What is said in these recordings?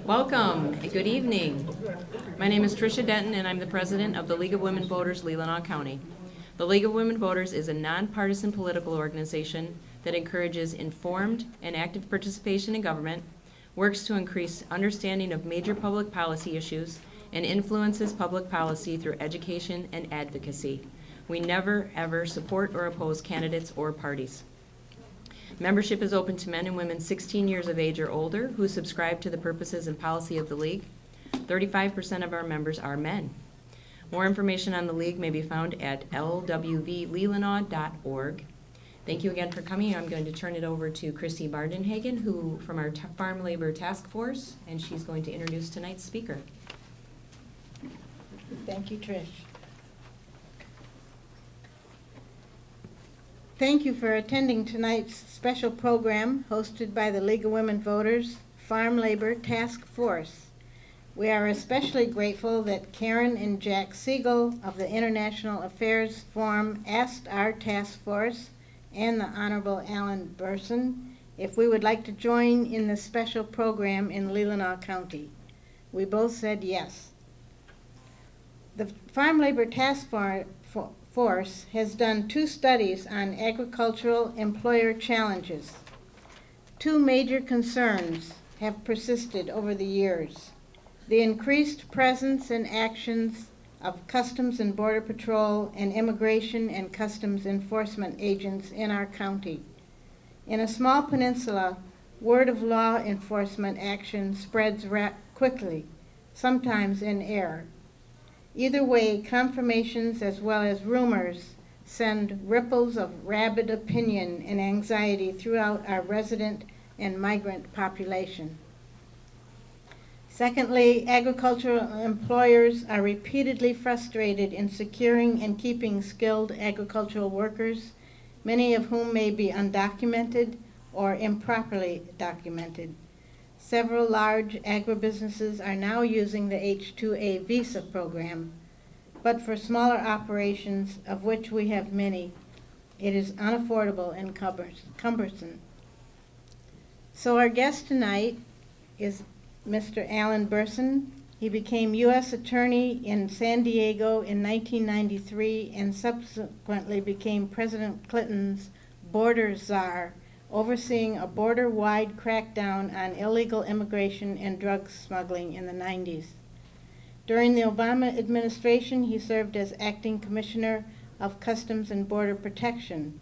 Welcome and good evening. My name is Tricia Denton and I'm the president of the League of Women Voters, Leelanau County. The League of Women Voters is a nonpartisan political organization that encourages informed and active participation in government, works to increase understanding of major public policy issues, and influences public policy through education and advocacy. We never, ever support or oppose candidates or parties. Membership is open to men and women 16 years of age or older who subscribe to the purposes and policy of the League. 35% of our members are men. More information on the League may be found at LWVLC.org. Thank you again for coming. I'm going to turn it over to Christy Bardenhagen, who from our Farm Labor Task Force, and she's going to introduce tonight's speaker. Thank you, Trish. Thank you for attending tonight's special program hosted by the League of Women Voters Farm Labor Task Force. We are especially grateful that Karen and Jack Siegel of the International Affairs Forum asked our task force and the Honorable Alan Burson if we would like to join in this special program in Leelanau County. We both said yes. The Farm Labor Task Force has done 2 studies on agricultural employer challenges. 2 major concerns have persisted over the years: the increased presence and actions of Customs and Border Patrol and Immigration and Customs Enforcement agents in our county. In a small peninsula, word of law enforcement action spreads quickly, sometimes in error. Either way, confirmations as well as rumors send ripples of rabid opinion and anxiety throughout our resident and migrant population. Secondly, agricultural employers are repeatedly frustrated in securing and keeping skilled agricultural workers, many of whom may be undocumented or improperly documented. Several large agribusinesses are now using the H-2A visa program, but for smaller operations, of which we have many, it is unaffordable and cumbersome. So our guest tonight is Mr. Alan Burson. He became U.S. Attorney in San Diego in 1993 and subsequently became President Clinton's border czar, overseeing a border-wide crackdown on illegal immigration and drug smuggling in the 90s. During the Obama administration, he served as acting commissioner of Customs and Border Protection,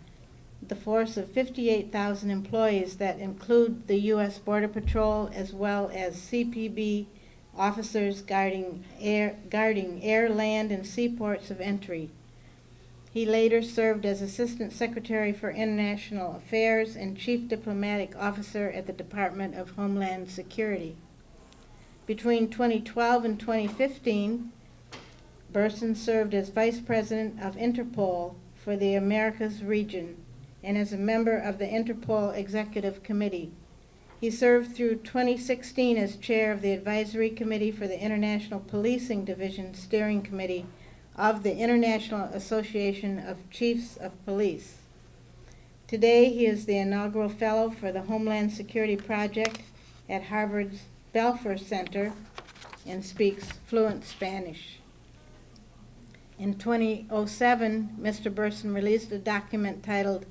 the force of 58,000 employees that include the U.S. Border Patrol as well as CPB officers guarding air, land, and seaports of entry. He later served as Assistant Secretary for International Affairs and Chief Diplomatic Officer at the Department of Homeland Security. Between 2012 and 2015, Burson served as Vice President of Interpol for the Americas region and as a member of the Interpol Executive Committee. He served through 2016 as Chair of the Advisory Committee for the International Policing Division Steering Committee of the International Association of Chiefs of Police. Today, he is the inaugural fellow for the Homeland Security Project at Harvard's Belfer Center and speaks fluent Spanish. In 2007, Mr. Burson released a document titled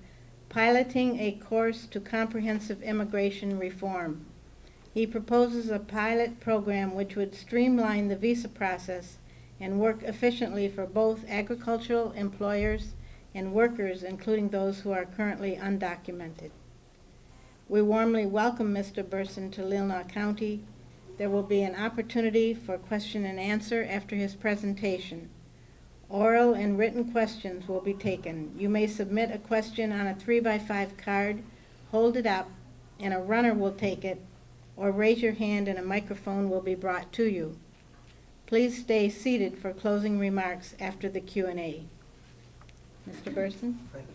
Piloting a Course to Comprehensive Immigration Reform. He proposes a pilot program which would streamline the visa process and work efficiently for both agricultural employers and workers, including those who are currently undocumented. We warmly welcome Mr. Burson to Leelanau County. There will be an opportunity for question and answer after his presentation. Oral and written questions will be taken. You may submit a question on a 3x5 card, hold it up, and a runner will take it, or raise your hand and a microphone will be brought to you. Please stay seated for closing remarks after the Q&A. Mr. Burson? Thank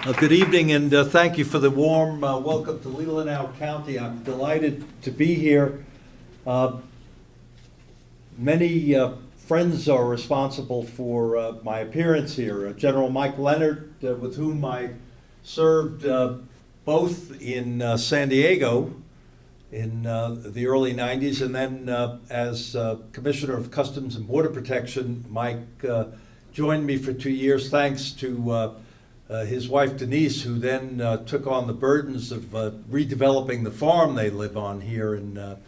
you. Good evening, and thank you for the warm welcome to Leelanau County. I'm delighted to be here. Many friends are responsible for my appearance here. General Mike Leonard, with whom I served both in San Diego in the early 90s, and then as Commissioner of Customs and Border Protection. Mike joined me for 2 years thanks to his wife Denise, who then took on the burdens of redeveloping the farm they live on here in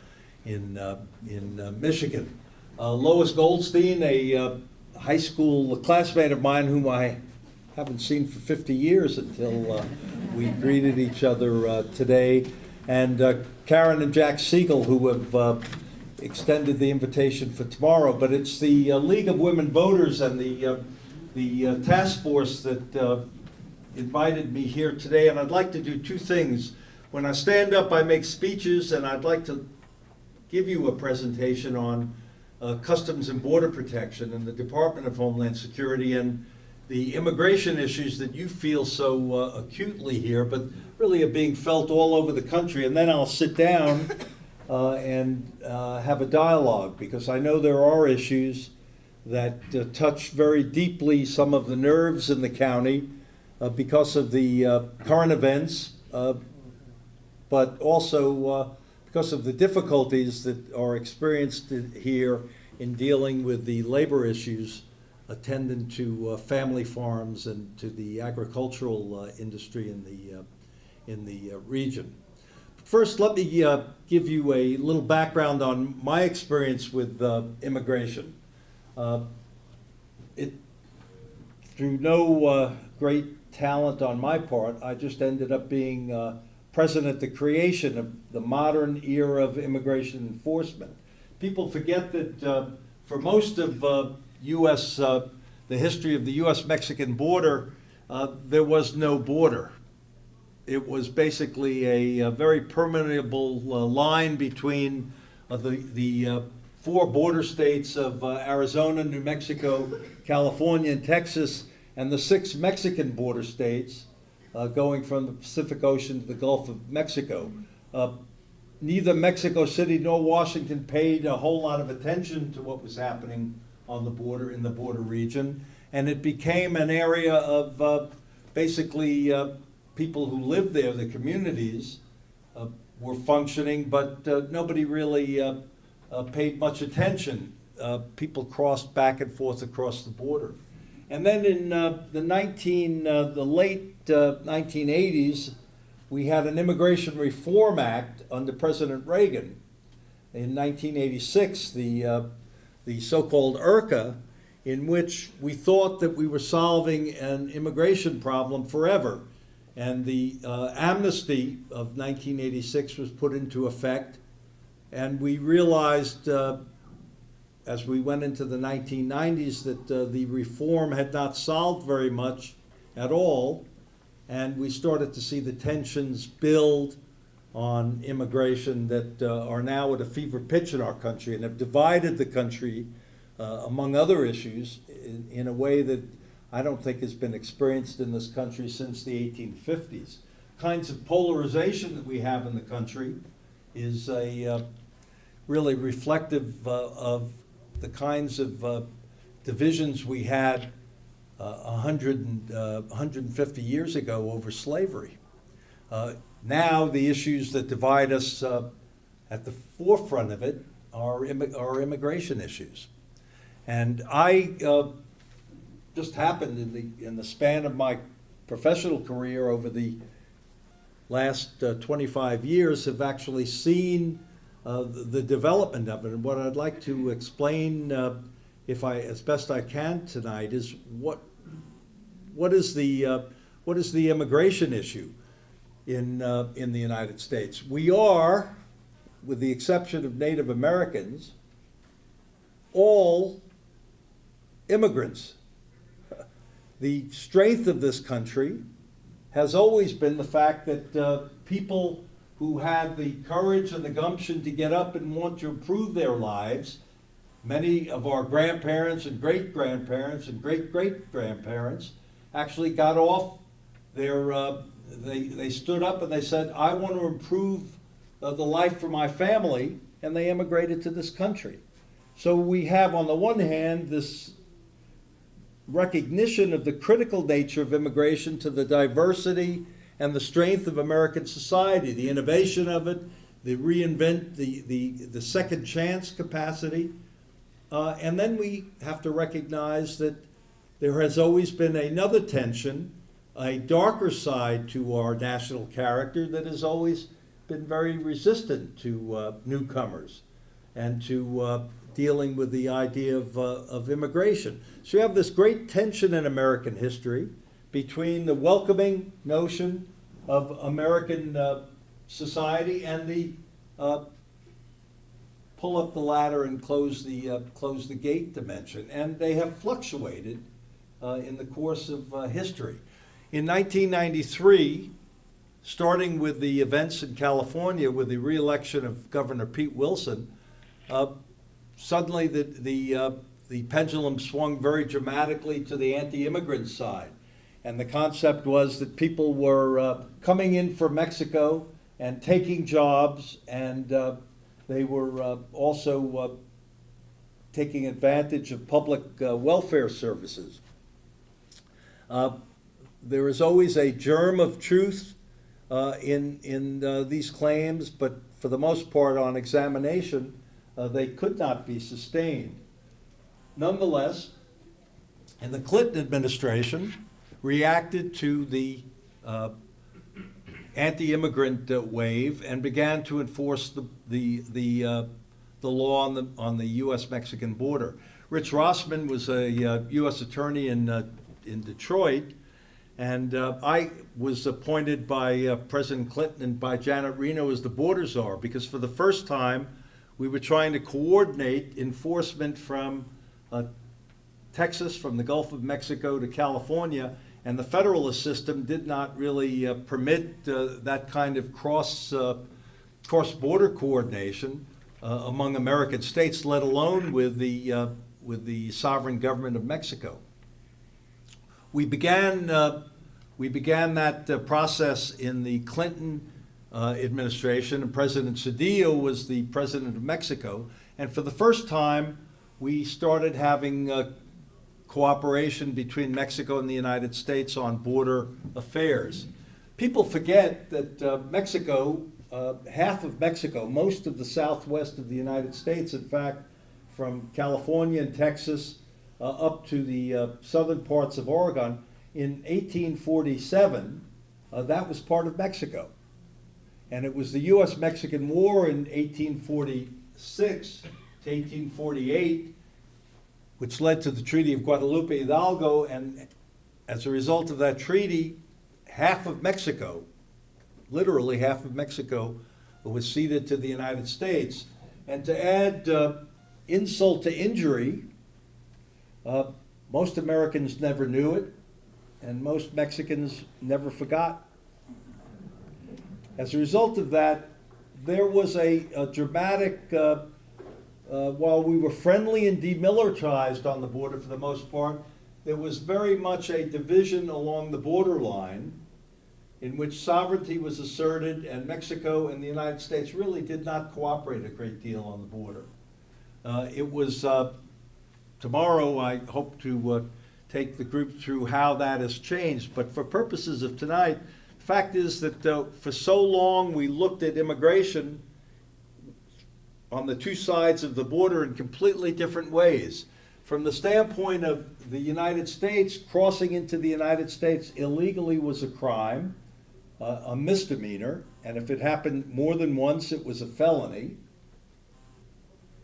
Michigan. Lois Goldstein, a high school classmate of mine whom I haven't seen for 50 years until we greeted each other today, and Karen and Jack Siegel, who have extended the invitation for tomorrow. But it's the League of Women Voters and the task force that invited me here today, and I'd like to do two things. When I stand up, I make speeches, and I'd like to give you a presentation on Customs and Border Protection and the Department of Homeland Security and the immigration issues that you feel so acutely here, but really are being felt all over the country. And then I'll sit down and have a dialogue, because I know there are issues that touch very deeply some of the nerves in the county because of the current events, but also because of the difficulties that are experienced here in dealing with the labor issues attendant to family farms and to the agricultural industry in the region. First, let me give you a little background on my experience with immigration. Through no great talent on my part, I just ended up being present at the creation of the modern era of immigration enforcement. People forget that for most of the history of the U.S.-Mexican border, there was no border. It was basically a very permeable line between the four border states of Arizona, New Mexico, California, and Texas, and the 6 Mexican border states going from the Pacific Ocean to the Gulf of Mexico. Neither Mexico City nor Washington paid a whole lot of attention to what was happening on the border, in the border region, and it became an area of basically people who lived there, the communities, were functioning, but nobody really paid much attention. People crossed back and forth across the border. And then in the late 1980s, we had an Immigration Reform Act under President Reagan. In 1986, the so-called IRCA, in which we thought that we were solving an immigration problem forever. And the amnesty of 1986 was put into effect, and we realized as we went into the 1990s that the reform had not solved very much at all, and we started to see the tensions build on immigration that are now at a fever pitch in our country and have divided the country, among other issues, in a way that I don't think has been experienced in this country since the 1850s. Kinds of polarization that we have in the country is really reflective of the kinds of divisions we had 150 years ago over slavery. Now the issues that divide us at the forefront of it are immigration issues. And I just happened in the span of my professional career over the last 25 years have actually seen the development of it. And what I'd like to explain, as best I can tonight, is what is the immigration issue in the United States. We are, with the exception of Native Americans, all immigrants. The strength of this country has always been the fact that people who had the courage and the gumption to get up and want to improve their lives, many of our grandparents and great-grandparents and great-great-grandparents actually got off their, they stood up and they said, I want to improve the life for my family, and they immigrated to this country. So we have, on the one hand, this recognition of the critical nature of immigration to the diversity and the strength of American society, the innovation of it, the reinvent, the second chance capacity. And then we have to recognize that there has always been another tension, a darker side to our national character that has always been very resistant to newcomers and to dealing with the idea of immigration. So you have this great tension in American history between the welcoming notion of American society and the pull up the ladder and close the gate dimension. And they have fluctuated in the course of history. In 1993, starting with the events in California with the re-election of Governor Pete Wilson, suddenly the pendulum swung very dramatically to the anti-immigrant side. And the concept was that people were coming in from Mexico and taking jobs, and they were also taking advantage of public welfare services. There is always a germ of truth in these claims, but for the most part, on examination, they could not be sustained. Nonetheless, and the Clinton administration reacted to the anti-immigrant wave and began to enforce the law on the U.S.-Mexican border. Rich Rossman was a U.S. attorney in Detroit, and I was appointed by President Clinton and by Janet Reno as the border czar, because for the first time we were trying to coordinate enforcement from Texas, from the Gulf of Mexico to California, and the federalist system did not really permit that kind of cross-border coordination among American states, let alone with the sovereign government of Mexico. We began that process in the Clinton administration, and President Cedillo was the president of Mexico. And for the first time, we started having cooperation between Mexico and the United States on border affairs. People forget that Mexico, half of Mexico, most of the southwest of the United States, in fact, from California and Texas up to the southern parts of Oregon, in 1847, that was part of Mexico. And it was the U.S.-Mexican War in 1846 to 1848, which led to the Treaty of Guadalupe Hidalgo, and as a result of that treaty, half of Mexico, literally half of Mexico, was ceded to the United States. And to add insult to injury, most Americans never knew it, and most Mexicans never forgot. As a result of that, there was a dramatic, while we were friendly and demilitarized on the border for the most part, there was very much a division along the borderline in which sovereignty was asserted, and Mexico and the United States really did not cooperate a great deal on the border. It was, tomorrow I hope to take the group through how that has changed, but for purposes of tonight, the fact is that for so long we looked at immigration on the two sides of the border in completely different ways. From the standpoint of the United States, crossing into the United States illegally was a crime, a misdemeanor, and if it happened more than once, it was a felony.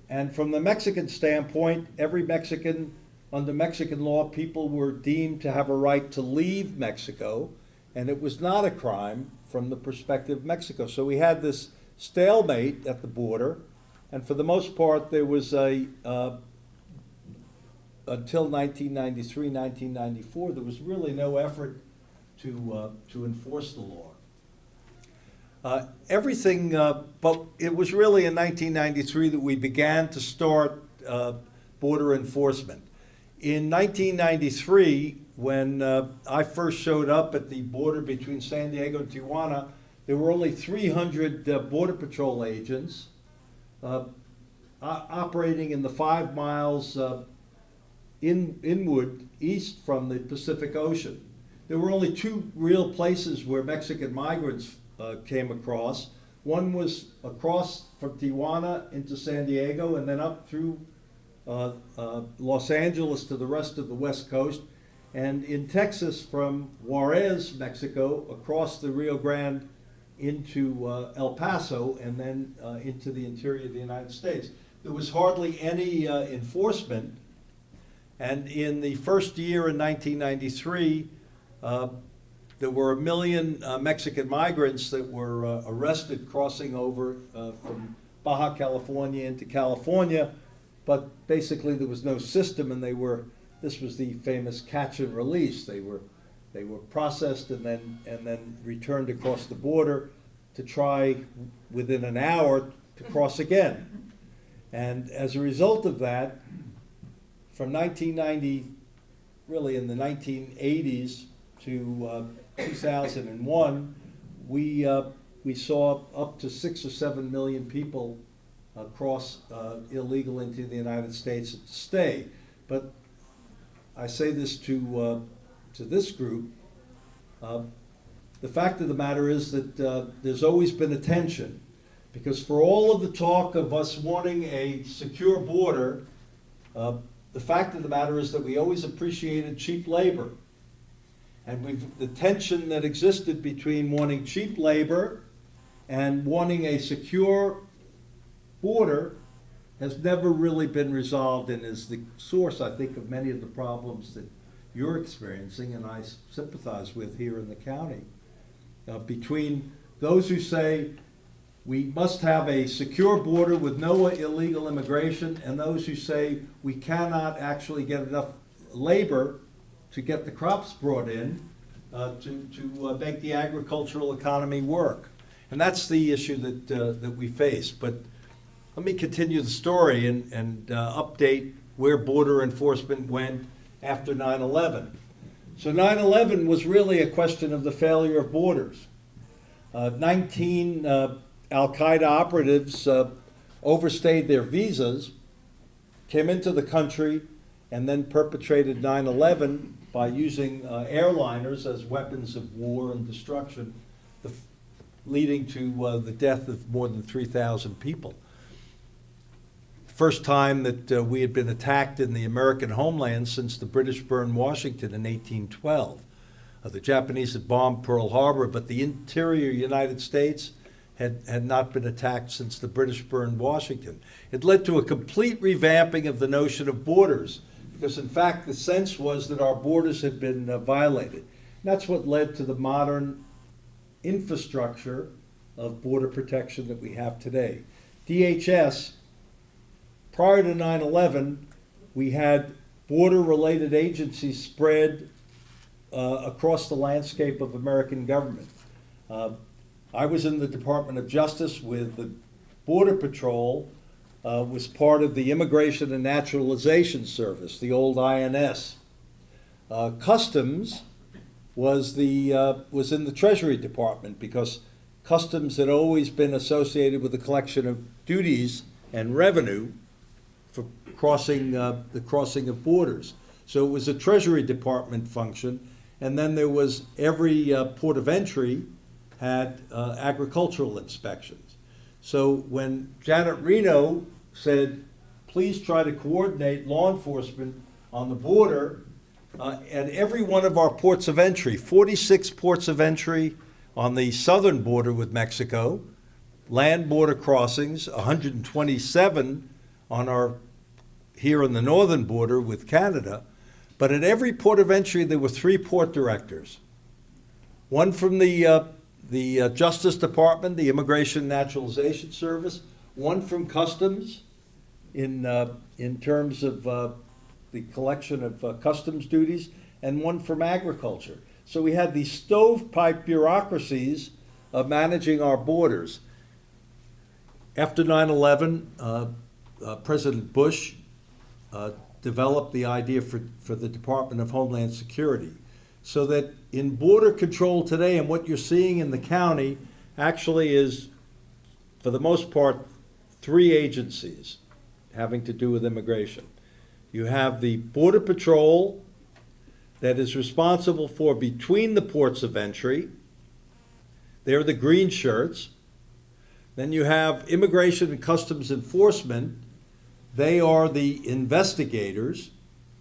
And from the Mexican standpoint, every Mexican, under Mexican law, people were deemed to have a right to leave Mexico, and it was not a crime from the perspective of Mexico. So we had this stalemate at the border, and for the most part, there was until 1993, 1994, there was really no effort to enforce the law. But it was really in 1993 that we began to start border enforcement. In 1993, when I first showed up at the border between San Diego and Tijuana, there were only 300 Border Patrol agents operating in the 5 miles inward east from the Pacific Ocean. There were only 2 real places where Mexican migrants came across. One was across from Tijuana into San Diego and then up through Los Angeles to the rest of the West Coast, and in Texas from Juarez, Mexico, across the Rio Grande into El Paso, and then into the interior of the United States. There was hardly any enforcement, and in the first year in 1993, there were 1 million Mexican migrants that were arrested crossing over from Baja California into California, but basically there was no system, and this was the famous catch and release. They were processed and then returned across the border to try within an hour to cross again. And as a result of that, from 1990, really in the 1980s to 2001, we saw up to 6 or 7 million people cross illegal into the United States to stay. But I say this to this group. The fact of the matter is that there's always been a tension, because for all of the talk of us wanting a secure border, the fact of the matter is that we always appreciated cheap labor. And the tension that existed between wanting cheap labor and wanting a secure border has never really been resolved, and is the source, I think, of many of the problems that you're experiencing and I sympathize with here in the county. Between those who say we must have a secure border with no illegal immigration, and those who say we cannot actually get enough labor to get the crops brought in to make the agricultural economy work. And that's the issue that we face. But let me continue the story and update where border enforcement went after 9/11. So 9/11 was really a question of the failure of borders. 19 Al-Qaeda operatives overstayed their visas, came into the country, and then perpetrated 9/11 by using airliners as weapons of war and destruction, leading to the death of more than 3,000 people. First time that we had been attacked in the American homeland since the British burned Washington in 1812. The Japanese had bombed Pearl Harbor, but the interior United States had not been attacked since the British burned Washington. It led to a complete revamping of the notion of borders, because in fact the sense was that our borders had been violated. And that's what led to the modern infrastructure of border protection that we have today. DHS, prior to 9/11, we had border-related agencies spread across the landscape of American government. I was in the Department of Justice with the Border Patrol, was part of the Immigration and Naturalization Service, the old INS. Customs was in the Treasury Department, because Customs had always been associated with the collection of duties and revenue for the crossing of borders. So it was a Treasury Department function, and then there was every port of entry had agricultural inspections. So when Janet Reno said, please try to coordinate law enforcement on the border, at every one of our ports of entry, 46 ports of entry on the southern border with Mexico, land border crossings, 127 here on the northern border with Canada, but at every port of entry there were 3 port directors. One from the Justice Department, the Immigration and Naturalization Service, one from Customs in terms of the collection of customs duties, and one from agriculture. So we had these stovepipe bureaucracies of managing our borders. After 9/11, President Bush developed the idea for the Department of Homeland Security, so that in border control today, and what you're seeing in the county actually is, for the most part, 3 agencies. having to do with immigration. You have the Border Patrol that is responsible for between the ports of entry. They're the green shirts. Then you have Immigration and Customs Enforcement. They are the investigators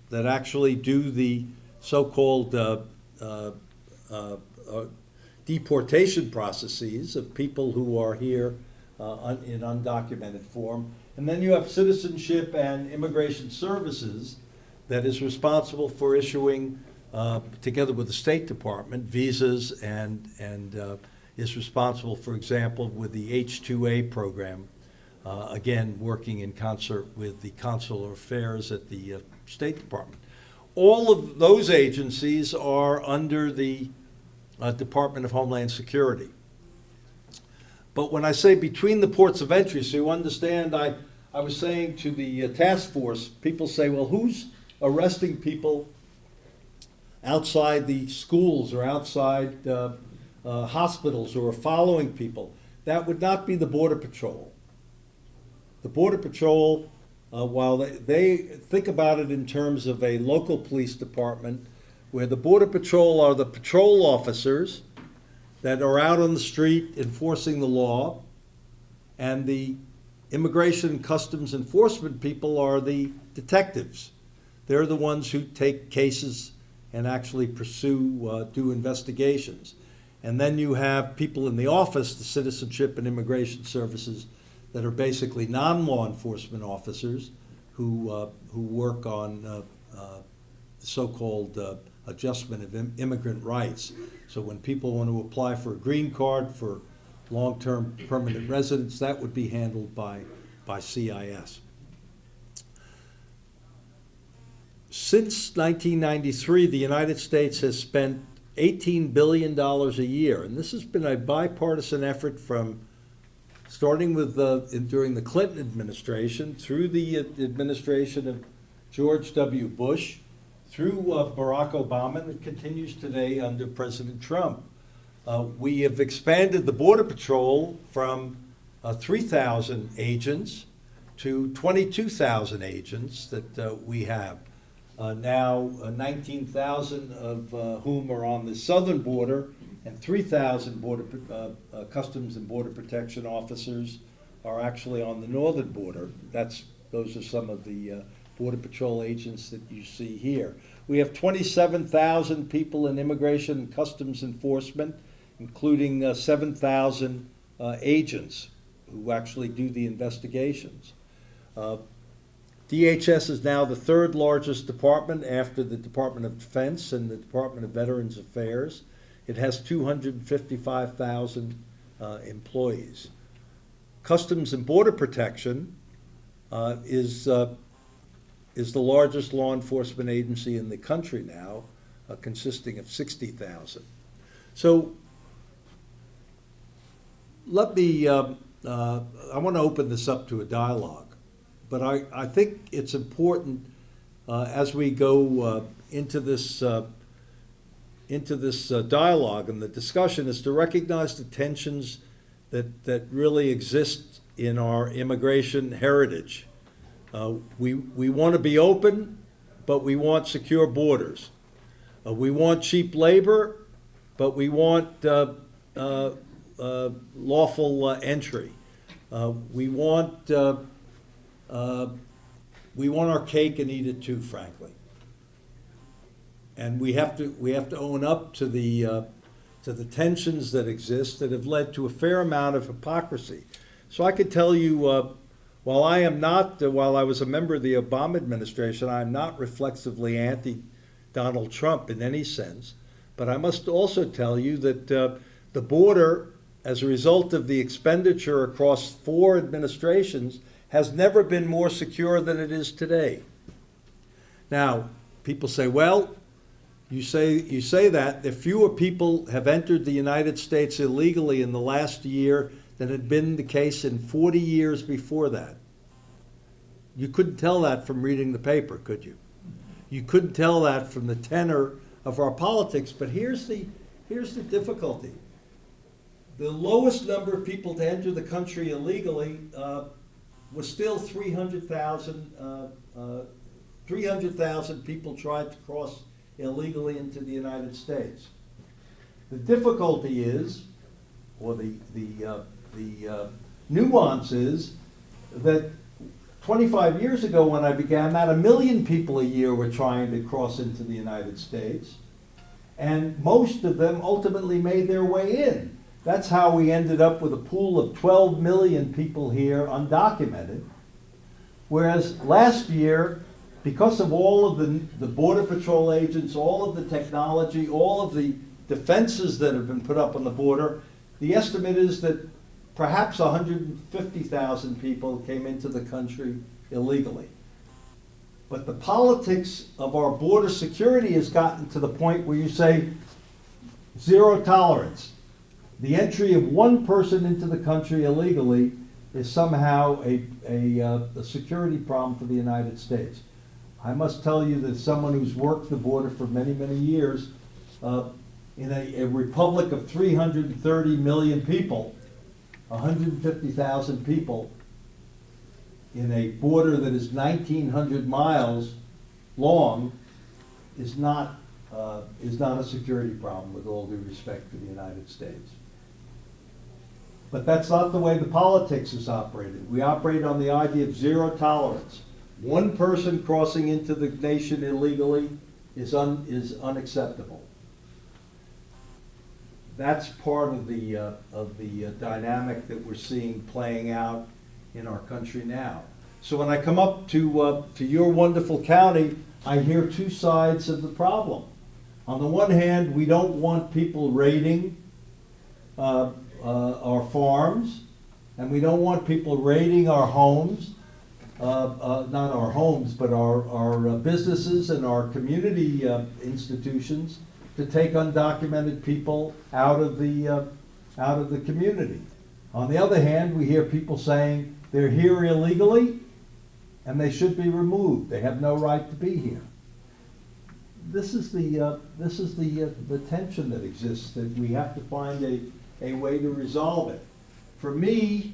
that actually do the so-called deportation processes of people who are here in undocumented form. And then you have Citizenship and Immigration Services that is responsible for issuing, together with the State Department, visas and is responsible, for example, with the H-2A program, again, working in concert with the Consular Affairs at the State Department. All of those agencies are under the Department of Homeland Security. But when I say between the ports of entry, so you understand, I was saying to the task force, people say, well, who's arresting people outside the schools or outside hospitals or following people? That would not be the Border Patrol. The Border Patrol, while they think about it in terms of a local police department, where the Border Patrol are the patrol officers that are out on the street enforcing the law, and the Immigration and Customs Enforcement people are the detectives. They're the ones who take cases and actually pursue, do investigations. And then you have people in the office, the Citizenship and Immigration Services, that are basically non-law enforcement officers who work on so-called adjustment of immigrant rights. So when people want to apply for a green card for long-term permanent residence, that would be handled by CIS. Since 1993, the United States has spent $18 billion a year, and this has been a bipartisan effort from starting with during the Clinton administration, through the administration of George W. Bush, through Barack Obama, and it continues today under President Trump. We have expanded the Border Patrol from 3,000 agents to 22,000 agents that we have. Now 19,000 of whom are on the southern border, and 3,000 Customs and Border Protection officers are actually on the northern border. Those are some of the Border Patrol agents that you see here. We have 27,000 people in Immigration and Customs Enforcement, including 7,000 agents who actually do the investigations. DHS is now the third largest department after the Department of Defense and the Department of Veterans Affairs. It has 255,000 employees. Customs and Border Protection is the largest law enforcement agency in the country now, consisting of 60,000. So let me, I want to open this up to a dialogue, but I think it's important as we go into this dialogue and the discussion is to recognize the tensions that really exist in our immigration heritage. We want to be open, but we want secure borders. We want cheap labor, but we want lawful entry. We want our cake and eat it too, frankly. And we have to own up to the tensions that exist that have led to a fair amount of hypocrisy. So I could tell you, while I was a member of the Obama administration, I am not reflexively anti-Donald Trump in any sense. But I must also tell you that the border, as a result of the expenditure across 4 administrations, has never been more secure than it is today. Now, people say, well, you say that fewer people have entered the United States illegally in the last year than had been the case in 40 years before that. You couldn't tell that from reading the paper, could you? You couldn't tell that from the tenor of our politics, but here's the difficulty. The lowest number of people to enter the country illegally was still 300,000 people tried to cross illegally into the United States. The difficulty is, or the nuance is, that 25 years ago when I began that, 1 million people a year were trying to cross into the United States, and most of them ultimately made their way in. That's how we ended up with a pool of 12 million people here undocumented, whereas last year, because of all of the Border Patrol agents, all of the technology, all of the defenses that have been put up on the border, the estimate is that perhaps 150,000 people came into the country illegally. But the politics of our border security has gotten to the point where you say zero tolerance. The entry of one person into the country illegally is somehow a security problem for the United States. I must tell you that someone who's worked the border for many, many years, in a republic of 330 million people, 150,000 people, in a border that is 1,900 miles long, is not a security problem, with all due respect to the United States. But that's not the way the politics is operated. We operate on the idea of zero tolerance. One person crossing into the nation illegally is unacceptable. That's part of the dynamic that we're seeing playing out in our country now. So when I come up to your wonderful county, I hear two sides of the problem. On the one hand, we don't want people raiding our farms, and we don't want people raiding our homes, not our homes, but our businesses and our community institutions, to take undocumented people out of the community. On the other hand, we hear people saying they're here illegally and they should be removed. They have no right to be here. This is the tension that exists, that we have to find a way to resolve it. For me,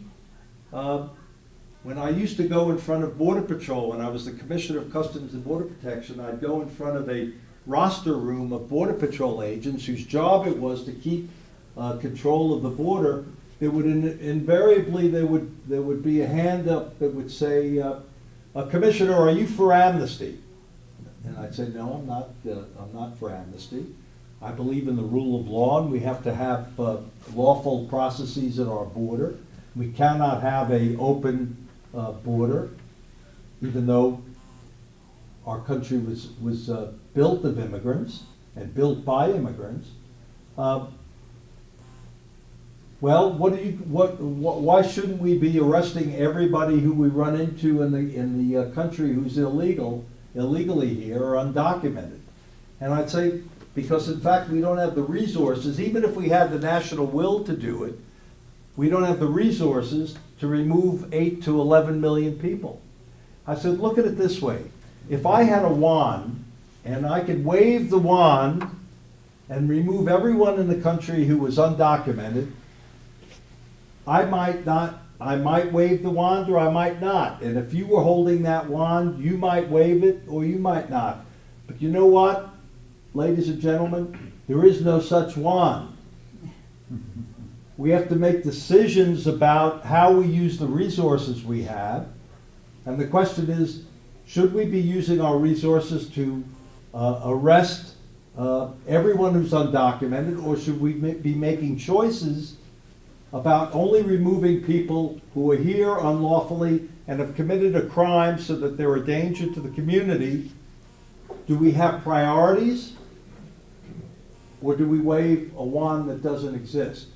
when I used to go in front of Border Patrol, when I was the Commissioner of Customs and Border Protection, I'd go in front of a roster room of Border Patrol agents whose job it was to keep control of the border. There would invariably there would be a hand up that would say, "Commissioner, are you for amnesty?" And I'd say, "No, I'm not for amnesty. I believe in the rule of law, and we have to have lawful processes at our border. We cannot have an open border, even though our country was built of immigrants and built by immigrants." Well, why shouldn't we be arresting everybody who we run into in the country who's illegally here or undocumented? And I'd say, because in fact we don't have the resources, even if we had the national will to do it, we don't have the resources to remove 8 to 11 million people. I said, look at it this way. If I had a wand and I could wave the wand and remove everyone in the country who was undocumented, I might wave the wand or I might not. And if you were holding that wand, you might wave it or you might not. But you know what, ladies and gentlemen, there is no such wand. We have to make decisions about how we use the resources we have. And the question is, should we be using our resources to arrest everyone who's undocumented, or should we be making choices about only removing people who are here unlawfully and have committed a crime so that they're a danger to the community? Do we have priorities, or do we wave a wand that doesn't exist?